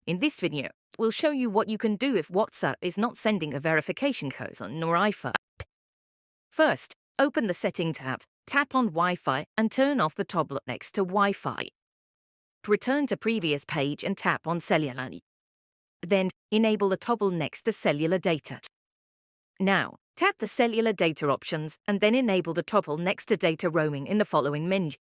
In this video, we'll show you what you can do if WhatsApp is not sending a verification code on your iPhone. First, open the Setting tab, tap on Wi-Fi and turn off the toggle next to Wi-Fi. Return to previous page and tap on Cellular. Then, enable the toggle next to Cellular Data. Now, tap the Cellular Data options and then enable the toggle next to Data Roaming in the following menu.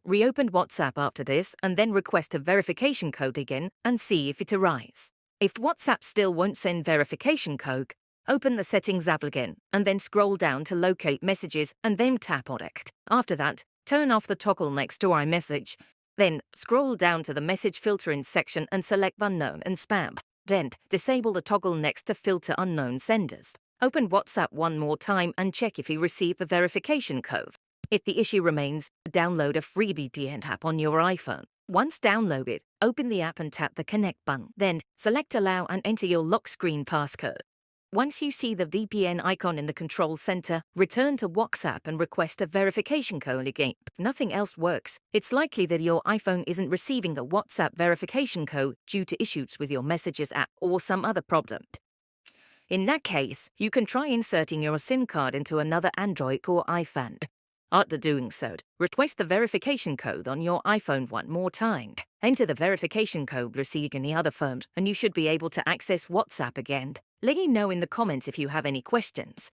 Reopen WhatsApp after this and then request a verification code again and see if it arrives. If WhatsApp still won't send verification code, open the Settings app again and then scroll down to locate messages and then tap on it. After that, turn off the toggle next to iMessage. Then, scroll down to the message filtering section and select Unknown and Spam. Then, disable the toggle next to Filter Unknown Senders. Open WhatsApp one more time and check if you receive the verification code. If the issue remains, download a free VPN app on your iPhone. Once downloaded, open the app and tap the Connect button. Then, select Allow and enter your lock screen passcode. Once you see the VPN icon in the control center, return to WhatsApp and request a verification code again. If nothing else works, it's likely that your iPhone isn't receiving a WhatsApp verification code due to issues with your Messages app or some other problem. In that case, you can try inserting your SIM card into another Android or iPhone. After doing so, request the verification code on your iPhone one more time. Enter the verification code received in the other phone, and you should be able to access WhatsApp again. Let me know in the comments if you have any questions.